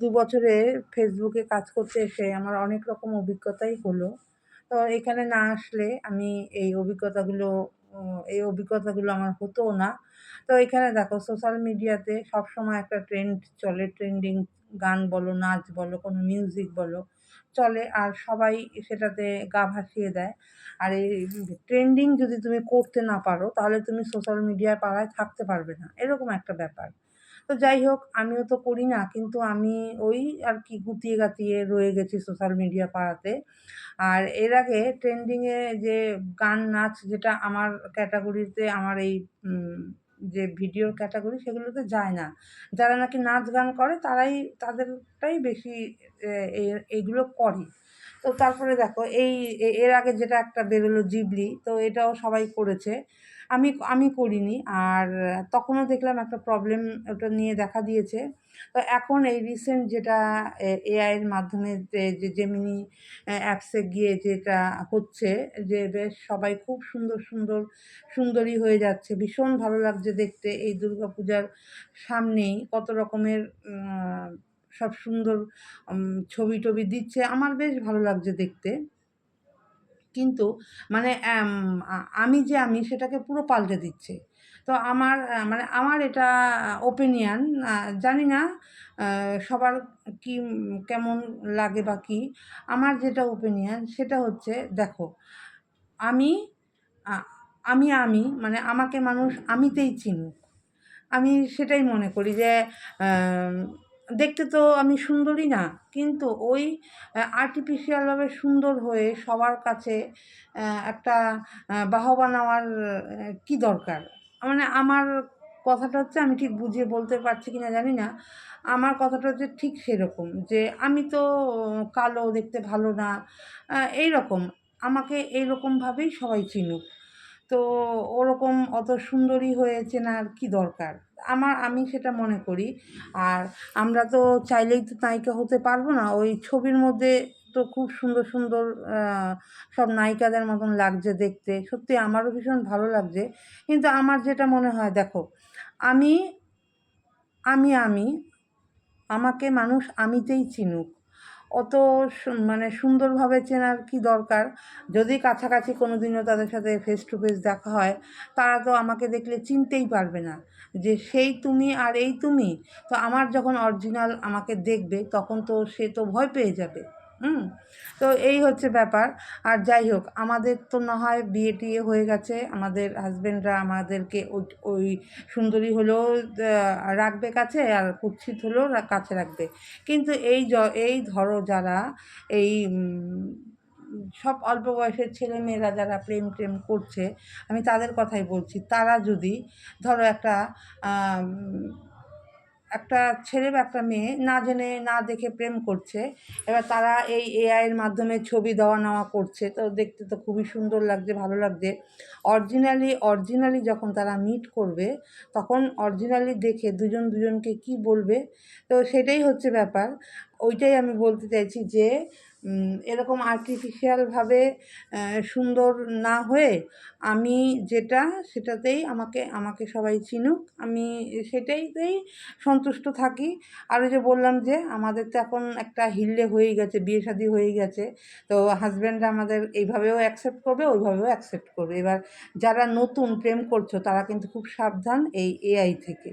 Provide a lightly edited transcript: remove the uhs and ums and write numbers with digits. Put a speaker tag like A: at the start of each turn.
A: ২ বছরে ফেসবুকে কাজ করতে এসে আমার অনেক রকম অভিজ্ঞতাই হলো। তো এখানে না আসলে আমি এই অভিজ্ঞতাগুলো এই অভিজ্ঞতাগুলো আমার হতও না। তো এখানে দেখো সোশ্যাল মিডিয়াতে সবসময় একটা ট্রেন্ড চলে, ট্রেন্ডিং গান বলো, নাচ বলো, কোনো মিউজিক বলো চলে আর সবাই সেটাতে গা ভাসিয়ে দেয়। আর এই ট্রেন্ডিং যদি তুমি করতে না পারো তাহলে তুমি সোশ্যাল মিডিয়ার পাড়ায় থাকতে পারবে না। এরকম একটা ব্যাপার। তো যাই হোক আমিও তো করি না কিন্তু আমি ওই আর কি গুতিয়ে গাতিয়ে রয়ে গেছি সোশ্যাল মিডিয়া পাড়াতে। আর এর আগে ট্রেন্ডিং এ যে গান, নাচ যেটা আমার ক্যাটেগরিতে আমার এই উম যে ভিডিওর ক্যাটেগরি সেগুলোতে যায় না। যারা নাকি নাচ গান করে তাদেরটাই বেশি এ এ এইগুলো করে। তো তারপরে দেখো এর আগে যেটা একটা বেরোলো জিবলি তো এটাও সবাই করেছে। আমি করিনি। আর তখনও দেখলাম একটা প্রবলেম ওটা নিয়ে দেখা দিয়েছে। তো এখন এই রিসেন্ট যেটা এআই এর মাধ্যমে যে জেমিনি অ্যাপসে গিয়ে যেটা হচ্ছে যে বেশ সবাই খুব সুন্দর, সুন্দর সুন্দরী হয়ে যাচ্ছে। ভীষণ ভালো লাগছে দেখতে এই দুর্গাপূজার সামনেই কত রকমের সব সুন্দর ছবি-টবি দিচ্ছে। আমার বেশ ভালো লাগছে দেখতে। কিন্তু মানে আমি সেটাকে পুরো পাল্টে দিচ্ছে। তো মানে আমার এটা ওপিনিয়ন জানি না সবার কেমন লাগে বা কি। আমার যেটা ওপিনিয়ন সেটা হচ্ছে দেখো, আমি আ মানে আমাকে মানুষ আমিতেই চিনুক। আমি সেটাই মনে করি যে আম দেখতে তো আমি সুন্দরী না। কিন্তু ওই আর্টিফিশিয়ালভাবে সুন্দর হয়ে সবার কাছে একটা বাহবা নেওয়ার কি দরকার? মানে আমার কথাটা হচ্ছে আমি ঠিক বুঝিয়ে বলতে পারছি কিনা জানি না। আমার কথাটা হচ্ছে ঠিক সেরকম যে আমি তো কালো, দেখতে ভালো না। এইরকম। আমাকে এইরকমভাবেই সবাই চিনুক। তো ওরকম অত সুন্দরী হয়ে চেনার কি দরকার? আমি সেটা মনে করি। আর আমরা তো চাইলেই তো নায়িকা হতে পারবো না। ওই ছবির মধ্যে তো খুব সুন্দর, সুন্দর আ সব নায়িকাদের মতন লাগছে দেখতে। সত্যি আমারও ভীষণ ভালো লাগছে। কিন্তু আমার যেটা মনে হয় দেখো, আমি, আমি আমাকে মানুষ আমিতেই চিনুক। অত মানে সুন্দরভাবে চেনার কি দরকার? যদি কাছাকাছি কোনোদিনও তাদের সাথে ফেস টু ফেস দেখা হয়, তারা তো আমাকে দেখলে চিনতেই পারবে না যে সেই তুমি আর এই তুমি। তো আমার যখন অরিজিনাল আমাকে দেখবে তখন তো সে তো ভয় পেয়ে যাবে। হুম? তো এই হচ্ছে ব্যাপার। আর যাই হোক আমাদের তো না হয় বিয়ে-টিয়ে হয়ে গেছে। আমাদের হাসব্যান্ডরা আমাদেরকে ওই সুন্দরী হলেও রাখবে কাছে আর কুৎসিত হলেও কাছে রাখবে। কিন্তু এই ধরো যারা এই সব অল্প বয়সের ছেলেমেয়েরা যারা প্রেম-টেম করছে, আমি তাদের কথাই বলছি। তারা যদি ধরো আম একটা ছেলে বা একটা মেয়ে না জেনে না দেখে প্রেম করছে। এবার তারা এই এআই এর মাধ্যমে ছবি দেওয়া-নেওয়া করছে। তো দেখতে তো খুবই সুন্দর লাগছে, ভালো লাগছে। অরিজিনালি যখন তারা মিট করবে, তখন অরিজিনালি দেখে দুজন দুজনকে কি বলবে? তো সেটাই হচ্ছে ব্যাপার। ওইটাই আমি বলতে চাইছি যে এরকম আর্টিফিশিয়ালভাবে সুন্দর না হয়ে আমি যেটা সেটাতেই আমাকে সবাই চিনুক। আমি সেটাইতেই সন্তুষ্ট থাকি। আর ওই যে বললাম যে আমাদের তো এখন একটা হিল্লে হয়েই গেছে, বিয়ে-শাদী হয়েই গেছে। তো হাসব্যান্ডরা আমাদের এইভাবেও অ্যাকসেপ্ট করবে, ওইভাবেও অ্যাকসেপ্ট করবে। এবার যারা নতুন প্রেম করছো তারা কিন্তু খুব সাবধান এই এআই থেকে।